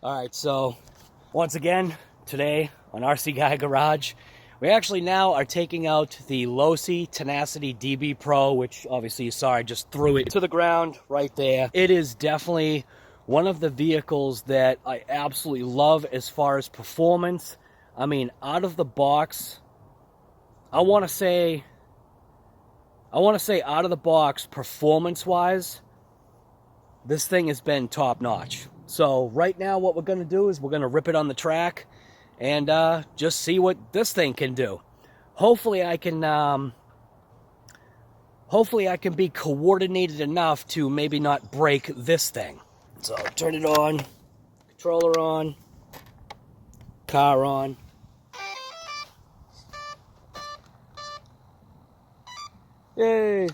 Alright, so once again, today on RC Guy Garage, we actually now are taking out the LOSI Tenacity DB PRO, which obviously you saw I just threw it to the ground right there. It is definitely one of the vehicles that I absolutely love as far as performance. I mean, out of the box, I want to say out of the box, performance-wise, this thing has been top-notch. So right now what we're going to do is we're going to rip it on the track and just see what this thing can do. Hopefully I can be coordinated enough to maybe not break this thing. So turn it on, controller on, car on. Yay!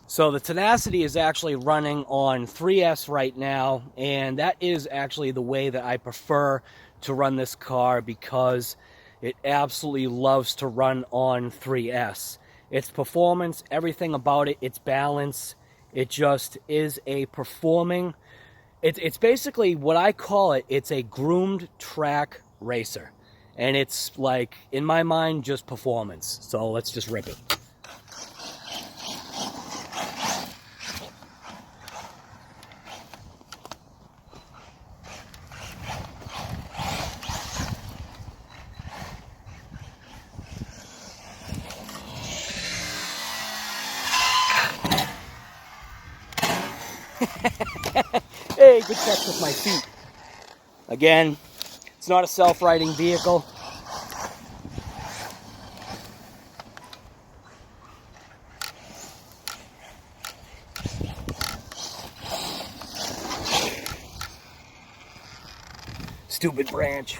So the Tenacity is actually running on 3S right now, and that is actually the way that I prefer to run this car because it absolutely loves to run on 3S. Its performance, everything about it, its balance, it just is a performing, it's basically what I call it, it's a groomed track racer. And it's like, in my mind, just performance. So let's just rip it. Hey, good catch with my feet. Again, it's not a self-riding vehicle. Stupid branch.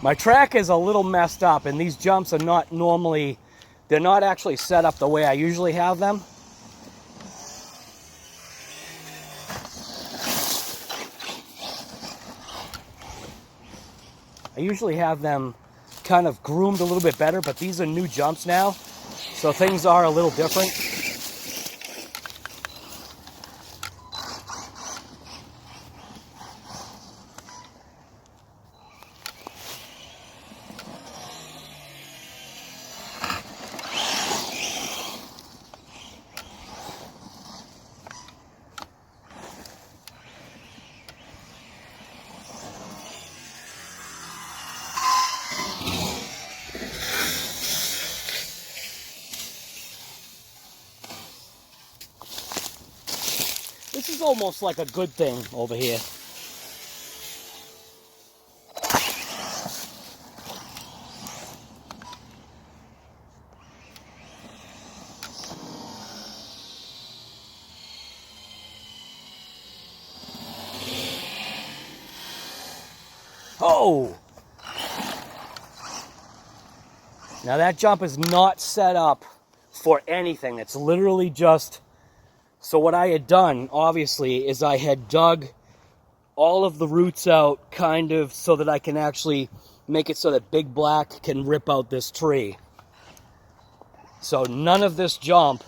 My track is a little messed up, and these jumps are not normally, they're not actually set up the way I usually have them. I usually have them kind of groomed a little bit better, but these are new jumps now, so things are a little different. This is almost like a good thing over here. Oh! Now that jump is not set up for anything. It's literally just... So what I had done, obviously, is I had dug all of the roots out kind of so that I can actually make it so that Big Black can rip out this tree. So none of this jump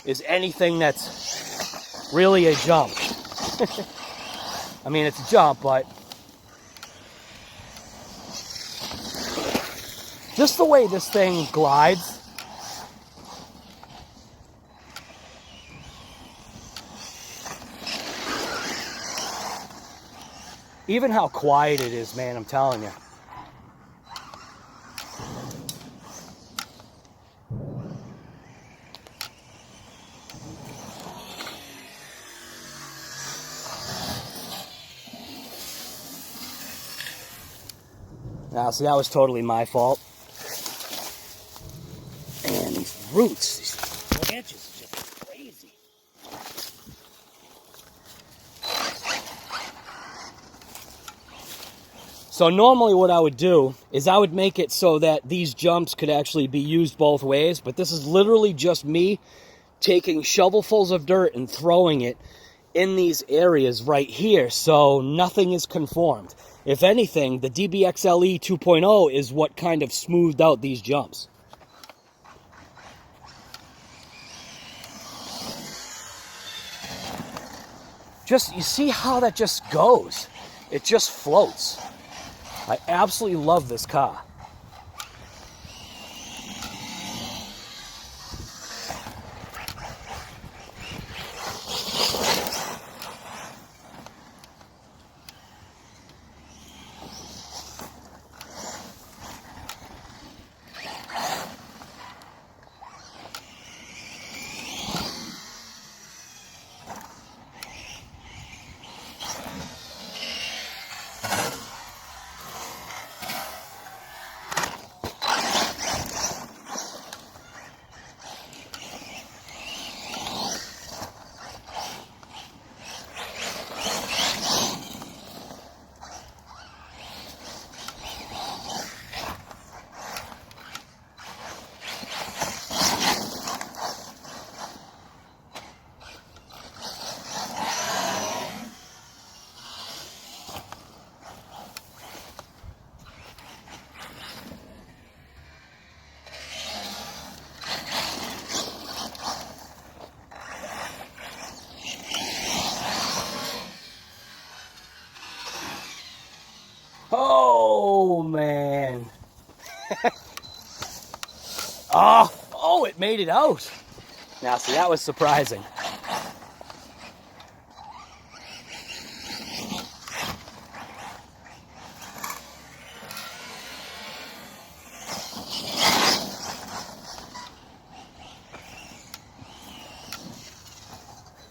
is anything that's really a jump. I mean, it's a jump, but just the way this thing glides, even how quiet it is, man, I'm telling you. Now, see, that was totally my fault. And these roots, these branches are just crazy. So normally what I would do is I would make it so that these jumps could actually be used both ways, but this is literally just me taking shovelfuls of dirt and throwing it in these areas right here, so nothing is conformed. If anything, the DBXL-E 2.0 is what kind of smoothed out these jumps. Just, you see how that just goes? It just floats. I absolutely love this car. Oh, man. Oh, it made it out. Now, see, that was surprising.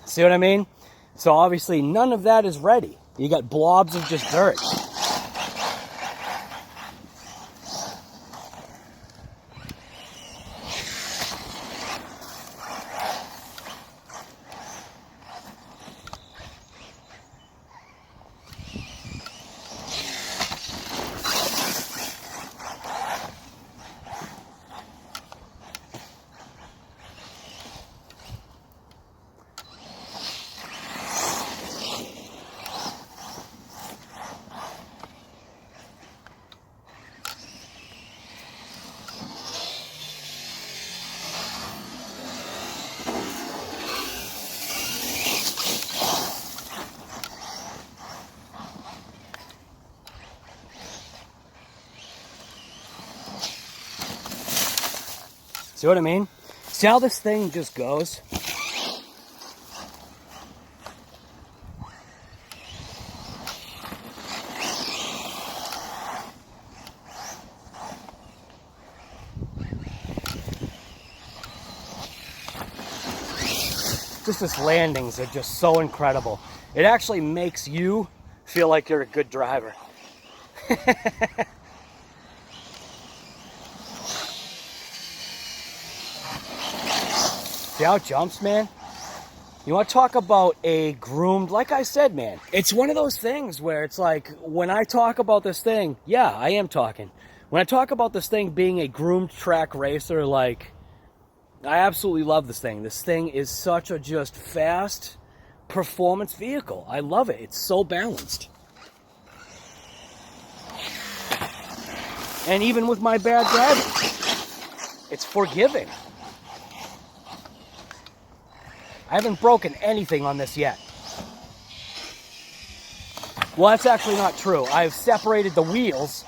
See what I mean? So obviously none of that is ready. You got blobs of just dirt. See what I mean? See how this thing just goes? Just this landings are just so incredible. It actually makes you feel like you're a good driver. See how it jumps, man? You want to talk about a groomed, like I said, man, it's one of those things where it's like, when I talk about this thing, yeah, I am talking. When I talk about this thing being a groomed track racer, like, I absolutely love this thing. This thing is such a just fast performance vehicle. I love it. It's so balanced. And even with my bad driving, it's forgiving. I haven't broken anything on this yet. Well, that's actually not true. I've separated the wheels.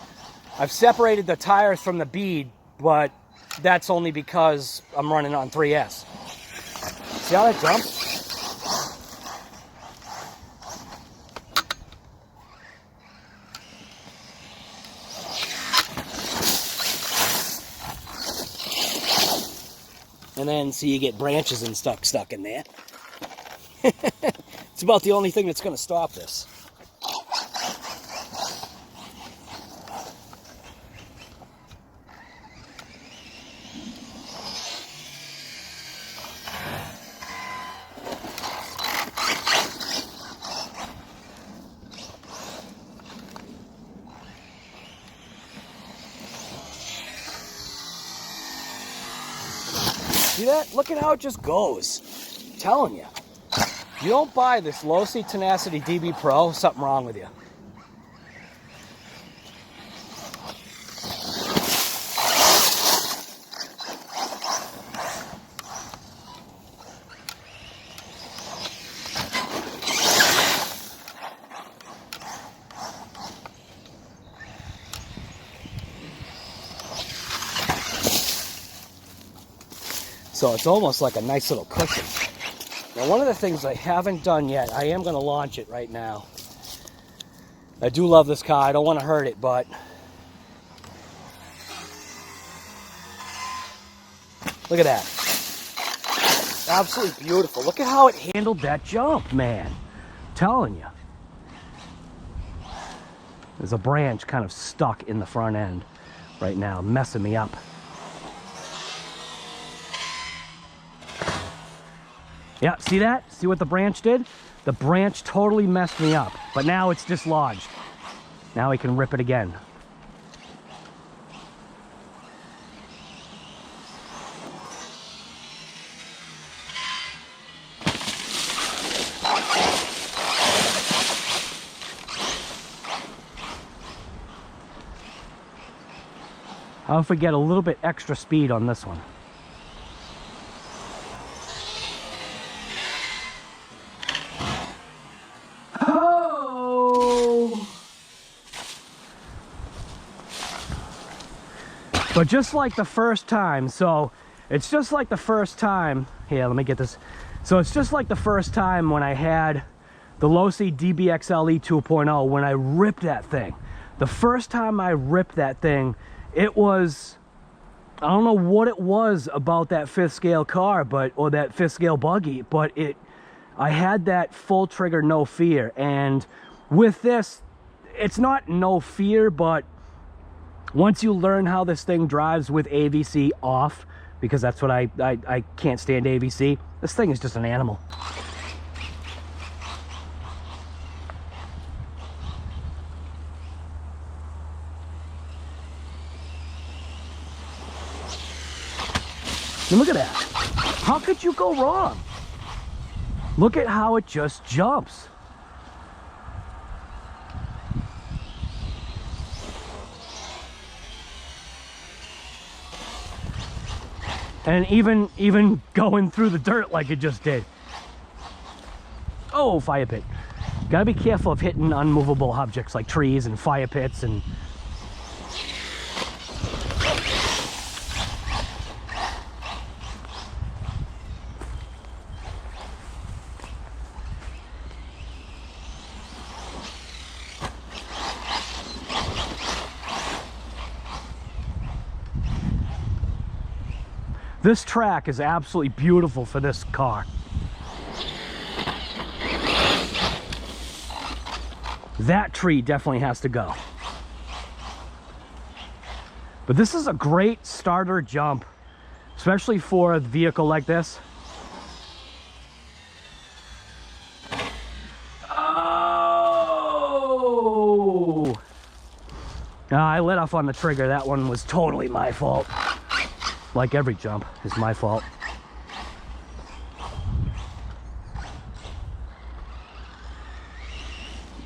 I've separated the tires from the bead, but that's only because I'm running on 3S. See how that jumps? And then, see, you get branches and stuff stuck in there. It's about the only thing that's going to stop this. See that? Look at how it just goes. I'm telling you. you don't buy this LOSI Tenacity DB Pro, something wrong with you. So it's almost like a nice little cushion. Now, one of the things I haven't done yet, I am going to launch it right now. I do love this car. I don't want to hurt it, but look at that. Absolutely beautiful. Look at how it handled that jump, man. I'm telling you. There's a branch kind of stuck in the front end right now, messing me up. Yeah, see that? See what the branch did? The branch totally messed me up, but now it's dislodged. Now we can rip it again. How if we get a little bit extra speed on this one? But just like the first time, so it's just like the first time, here, let me get this. So it's just like the first time when I had the LOSI DBXL-E 2.0, when I ripped that thing. The first time I ripped that thing, it was, I don't know what it was about that 5th scale car, or that 5th scale buggy, but I had that full trigger, no fear. And with this, it's not no fear, but once you learn how this thing drives with AVC off, because that's what I can't stand AVC, this thing is just an animal. And look at that. How could you go wrong? Look at how it just jumps. And even going through the dirt like it just did. Oh, fire pit. Gotta be careful of hitting unmovable objects like trees and fire pits and... This track is absolutely beautiful for this car. That tree definitely has to go. But this is a great starter jump, especially for a vehicle like this. Oh! I let off on the trigger. That one was totally my fault. Like every jump is my fault.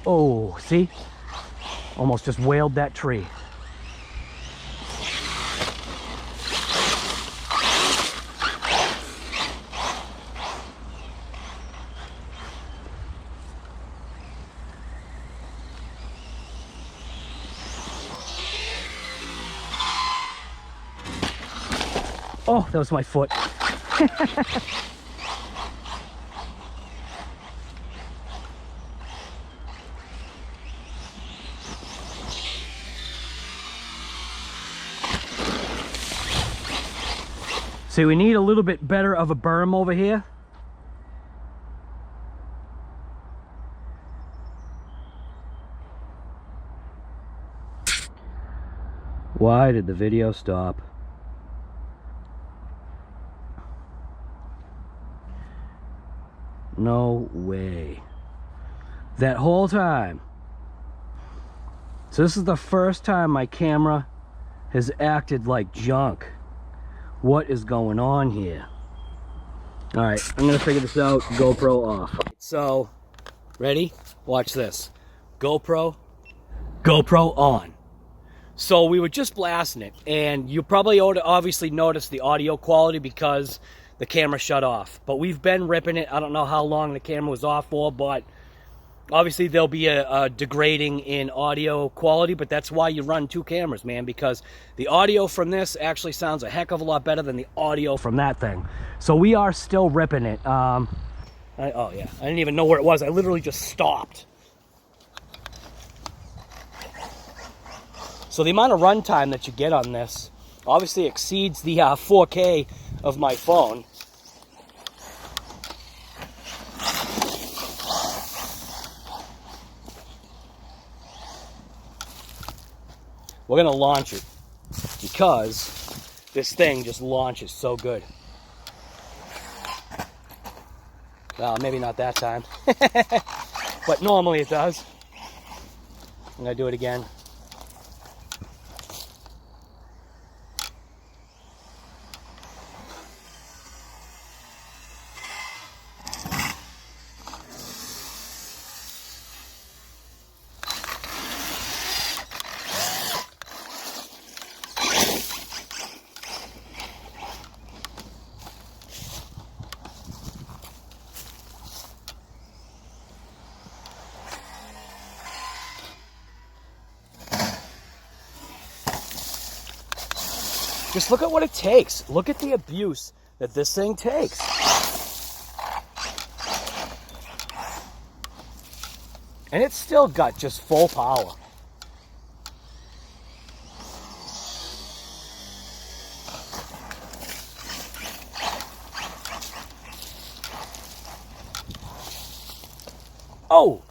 Oh, see? Almost just whaled that tree. Oh, that was my foot. See, we need a little bit better of a berm over here. Why did the video stop? No way. That whole time. So this is the first time my camera has acted like junk. What is going on here? All right, I'm gonna figure this out. GoPro off. So, ready? Watch this. GoPro on. So we were just blasting it, and you probably obviously noticed the audio quality because the camera shut off. But we've been ripping it. I don't know how long the camera was off for, but obviously there'll be a degrading in audio quality, but that's why you run two cameras, man, because the audio from this actually sounds a heck of a lot better than the audio from that thing. So we are still ripping it. Oh yeah, I didn't even know where it was. I literally just stopped. So the amount of runtime that you get on this obviously exceeds the 4K of my phone. We're gonna launch it because this thing just launches so good. Well, maybe not that time, but normally it does. I'm gonna do it again. Just look at what it takes. Look at the abuse that this thing takes. And it's still got just full power. Oh!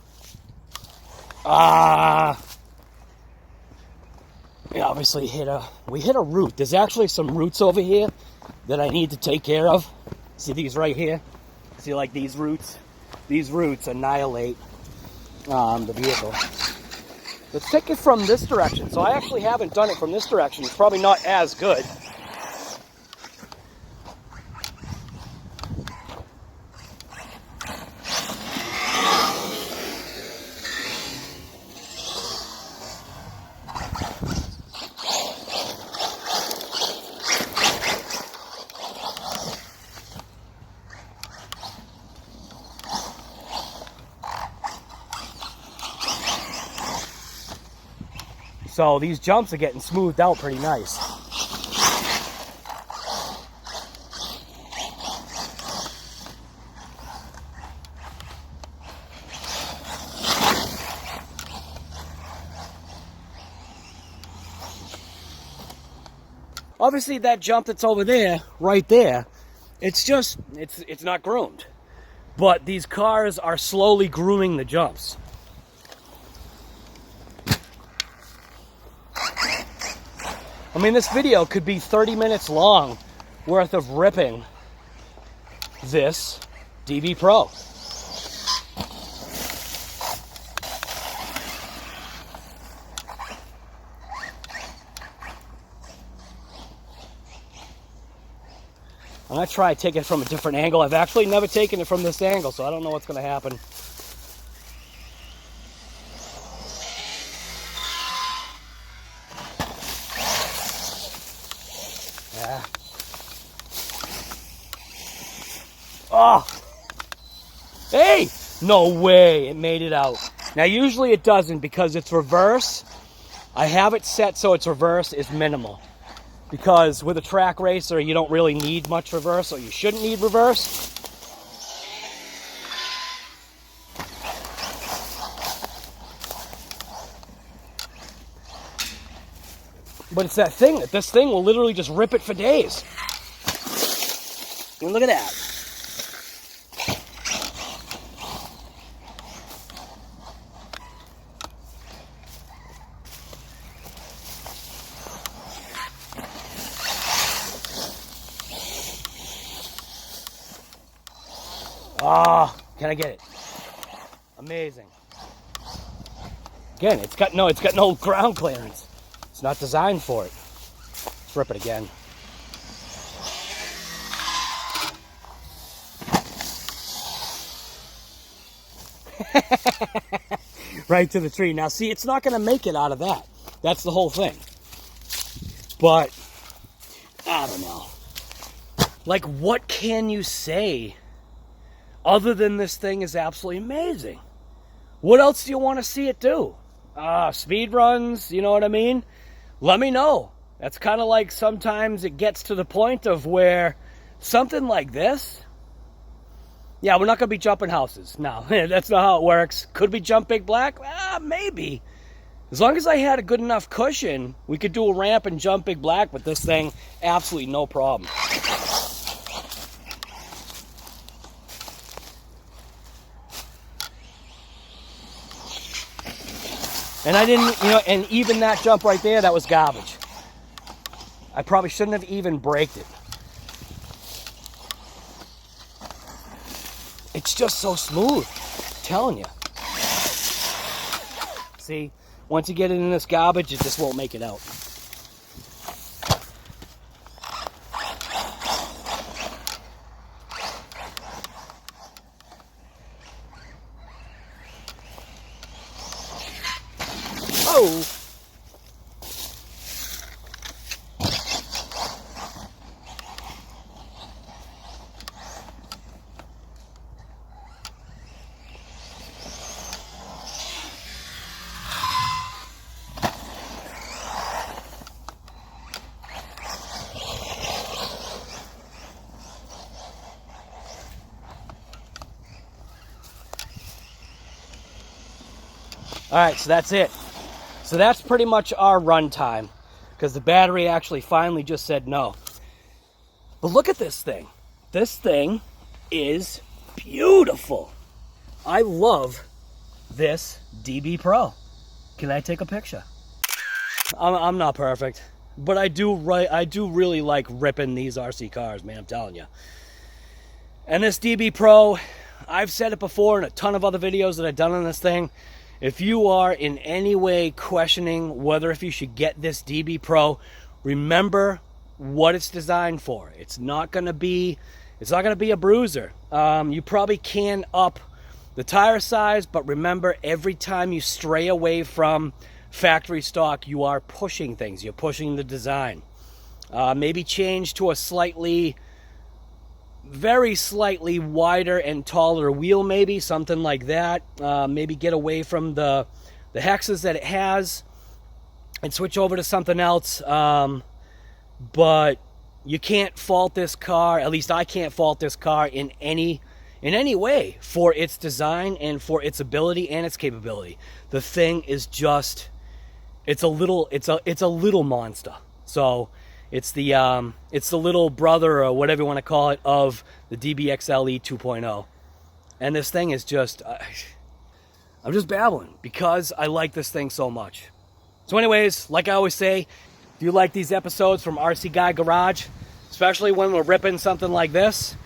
We obviously we hit a root. There's actually some roots over here that I need to take care of. See these right here? See, like these roots? These roots annihilate the vehicle. Let's take it from this direction. So I actually haven't done it from this direction. It's probably not as good. So these jumps are getting smoothed out pretty nice. Obviously that jump that's over there, right there, it's not groomed. But these cars are slowly grooming the jumps. I mean, this video could be 30 minutes long worth of ripping this DB Pro. I'm going to try taking it from a different angle. I've actually never taken it from this angle, so I don't know what's going to happen. Yeah. Oh! Hey! No way it made it out. Now, usually it doesn't because it's reverse. I have it set so its reverse is minimal. Because with a track racer, you don't really need much reverse, or you shouldn't need reverse. But it's that thing that this thing will literally just rip it for days. And look at that. Ah, can I get it? Amazing. Again, it's got no ground clearance. It's not designed for it. Let's rip it again. right to the tree. Now, see, it's not going to make it out of that. That's the whole thing. But, I don't know. Like, what can you say other than this thing is absolutely amazing? What else do you want to see it do? Speed runs, you know what I mean? Let me know. That's kind of like sometimes it gets to the point of where something like this, yeah, we're not going to be jumping houses. No, that's not how it works. Could we jump Big Black? Maybe. As long as I had a good enough cushion, we could do a ramp and jump Big Black with this thing. Absolutely no problem. And I didn't, you know, and even that jump right there, that was garbage. I probably shouldn't have even braked it. It's just so smooth, I'm telling you. See, once you get it in this garbage, it just won't make it out. Oh! Alright, so that's it. So that's pretty much our run time, because the battery actually finally just said no. But look at this thing. This thing is beautiful. I love this DB Pro. Can I take a picture? I'm not perfect, but I do really like ripping these RC cars, man, I'm telling you. And this DB Pro, I've said it before in a ton of other videos that I've done on this thing. If you are in any way questioning whether if you should get this DB Pro, remember what it's designed for. It's not going to be a bruiser. You probably can up the tire size, but remember, every time you stray away from factory stock, you are pushing things. You're pushing the design. Maybe change to a very slightly wider and taller wheel, maybe something like that. Maybe get away from the hexes that it has and switch over to something else. But you can't fault this car, at least I can't fault this car in any way for its design and for its ability and its capability. The thing is just, it's a little monster. So it's the little brother, or whatever you want to call it, of the DBXL-E 2.0. And this thing is just, I'm just babbling because I like this thing so much. So anyways, like I always say, if you like these episodes from RC Guy Garage, especially when we're ripping something like this,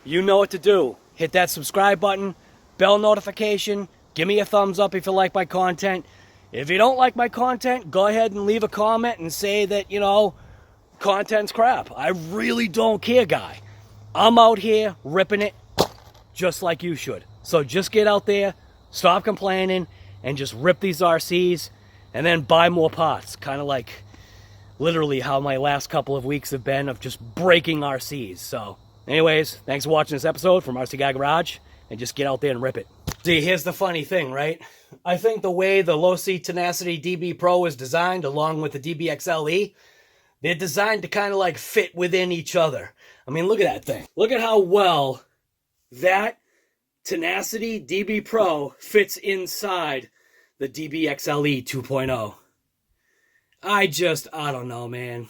you know what to do. Hit that subscribe button, bell notification, give me a thumbs up if you like my content. If you don't like my content, go ahead and leave a comment and say that, you know, content's crap. I really don't care, guy. I'm out here ripping it just like you should. So just get out there, stop complaining, and just rip these RCs and then buy more parts. Kind of like literally how my last couple of weeks have been of just breaking RCs. So anyways, thanks for watching this episode from RC Guy Garage, and just get out there and rip it. See, here's the funny thing, right? I think the way the LOSI Tenacity DB Pro is designed, along with the DBXL-E, they're designed to kind of like fit within each other. I mean, look at that thing. Look at how well that Tenacity DB Pro fits inside the DBXL-E 2.0. I don't know, man.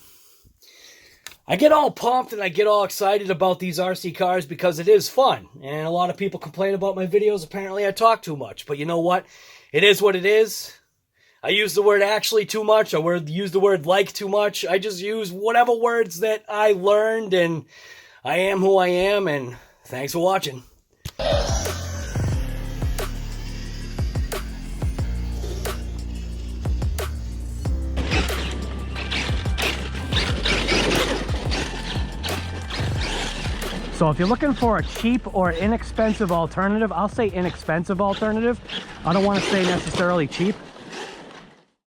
I get all pumped and I get all excited about these RC cars because it is fun. And a lot of people complain about my videos. Apparently I talk too much. But you know what? It is what it is. I use the word actually too much. I use the word like too much. I just use whatever words that I learned, and I am who I am, and thanks for watching. So if you're looking for a cheap or inexpensive alternative, I'll say inexpensive alternative. I don't want to say necessarily cheap.